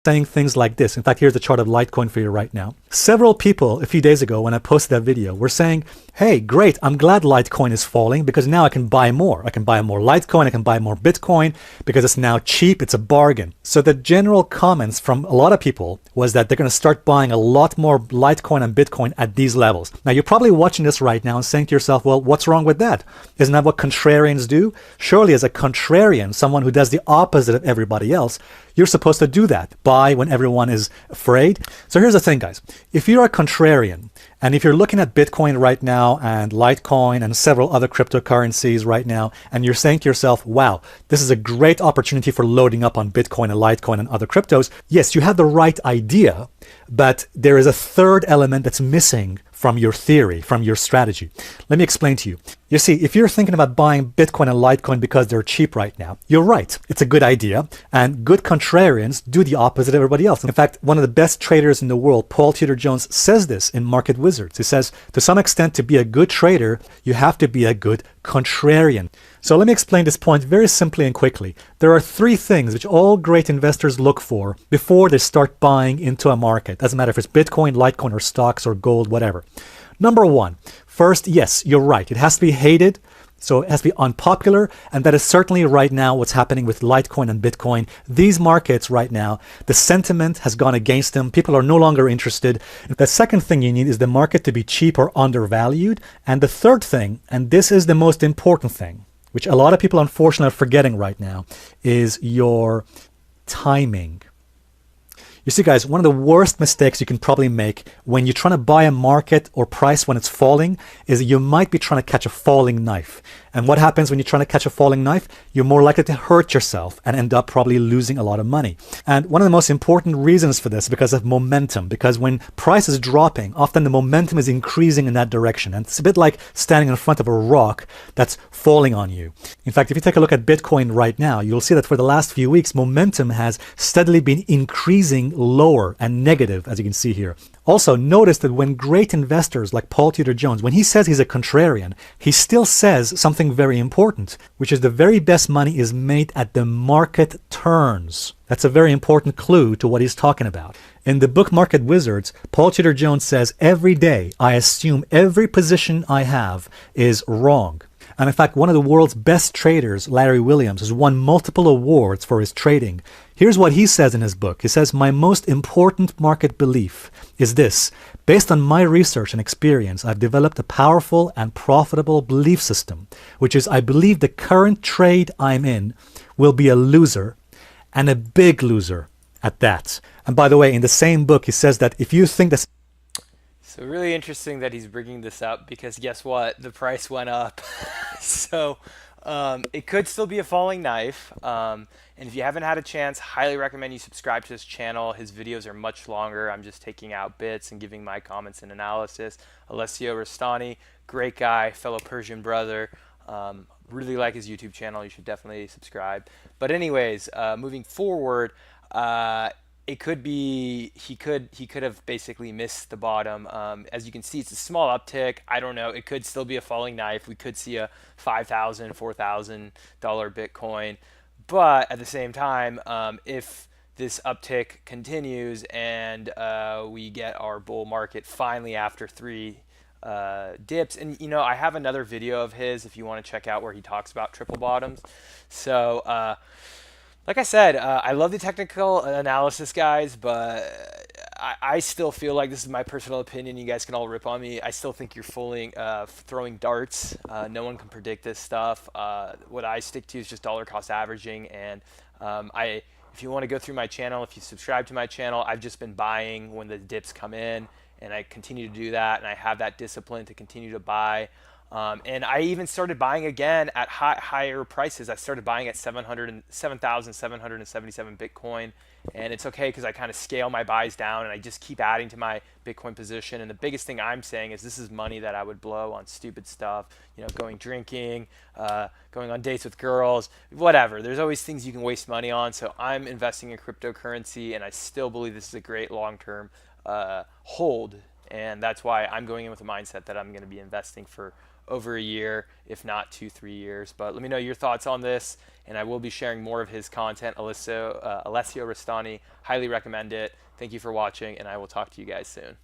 saying things like this. In fact, here's a chart of Litecoin for you right now. Several people a few days ago when I posted that video were saying, hey, great, I'm glad Litecoin is falling because now I can buy more. I can buy more Litecoin, I can buy more Bitcoin because it's now cheap, it's a bargain. So the general comments from a lot of people was that they're going to start buying a lot more Litecoin and Bitcoin at these levels. Now, you're probably watching this right now and saying to yourself, well, what's wrong with that? Isn't that what contrarians do? Surely as a contrarian, someone who does the opposite of everybody else, you're supposed to do that. Buy when everyone is afraid. So here's the thing, guys. If you're a contrarian, and if you're looking at Bitcoin right now and Litecoin and several other cryptocurrencies right now, and you're saying to yourself, wow, this is a great opportunity for loading up on Bitcoin and Litecoin and other cryptos, yes, you have the right idea, but there is a third element that's missing from your theory, from your strategy. Let me explain to you. You see, if you're thinking about buying Bitcoin and Litecoin because they're cheap right now, you're right. It's a good idea. And good contrarians do the opposite of everybody else. In fact, one of the best traders in the world, Paul Tudor Jones, says this in Market Wizards. He says, to some extent, to be a good trader, you have to be a good contrarian. So let me explain this point very simply and quickly. There are three things which all great investors look for before they start buying into a market. Doesn't matter if it's Bitcoin, Litecoin, or stocks, or gold, whatever. Number one, first, yes, you're right. It has to be hated. So it has to be unpopular. And that is certainly right now what's happening with Litecoin and Bitcoin. These markets right now, the sentiment has gone against them. People are no longer interested. The second thing you need is the market to be cheap or undervalued. And the third thing, and this is the most important thing, which a lot of people unfortunately are forgetting right now, is your timing. You see, guys, one of the worst mistakes you can probably make when you're trying to buy a market or price when it's falling is that you might be trying to catch a falling knife. And what happens when you're trying to catch a falling knife? You're more likely to hurt yourself and end up probably losing a lot of money. And one of the most important reasons for this is because of momentum. Because when price is dropping, often the momentum is increasing in that direction. And it's a bit like standing in front of a rock that's falling on you. In fact, if you take a look at Bitcoin right now, you'll see that for the last few weeks, momentum has steadily been increasing lower and negative, as you can see here. Also, notice that when great investors like Paul Tudor Jones, when he says he's a contrarian, he still says something very important, which is the very best money is made at the market turns. That's a very important clue to what he's talking about. In the book Market Wizards, Paul Tudor Jones says, every day I assume every position I have is wrong. And in fact, one of the world's best traders, Larry Williams, has won multiple awards for his trading. Here's what he says in his book. He says, my most important market belief is this. Based on my research and experience, I've developed a powerful and profitable belief system, which is I believe the current trade I'm in will be a loser and a big loser at that. And by the way, in the same book, he says that if you think that... So really interesting that he's bringing this up because guess what? The price went up. So it could still be a falling knife. And if you haven't had a chance, highly recommend you subscribe to his channel. His videos are much longer. I'm just taking out bits and giving my comments and analysis. Alessio Rastani, great guy, fellow Persian brother. Really like his YouTube channel. You should definitely subscribe. But anyways, moving forward, it could be he could have basically missed the bottom. As you can see, it's a small uptick. I don't know. It could still be a falling knife. We could see a $5,000, $4,000 Bitcoin. But at the same time, if this uptick continues and we get our bull market finally after three dips, and you know, I have another video of his if you want to check out where he talks about triple bottoms. So like I said, I love the technical analysis, guys, but I still feel like, this is my personal opinion, you guys can all rip on me, I still think you're throwing darts. No one can predict this stuff. What I stick to is just dollar cost averaging, and if you want to go through my channel, if you subscribe to my channel, I've just been buying when the dips come in, and I continue to do that, and I have that discipline to continue to buy. And I even started buying again at higher prices. I started buying at 7,777 Bitcoin, and it's okay because I kind of scale my buys down and I just keep adding to my Bitcoin position. And the biggest thing I'm saying is this is money that I would blow on stupid stuff, you know, going drinking, going on dates with girls, whatever. There's always things you can waste money on. So I'm investing in cryptocurrency, and I still believe this is a great long-term hold. And that's why I'm going in with a mindset that I'm going to be investing for over a year, if not 2-3 years. But let me know your thoughts on this, and I will be sharing more of his content. Alessio Restani, highly recommend it. Thank you for watching, and I will talk to you guys soon.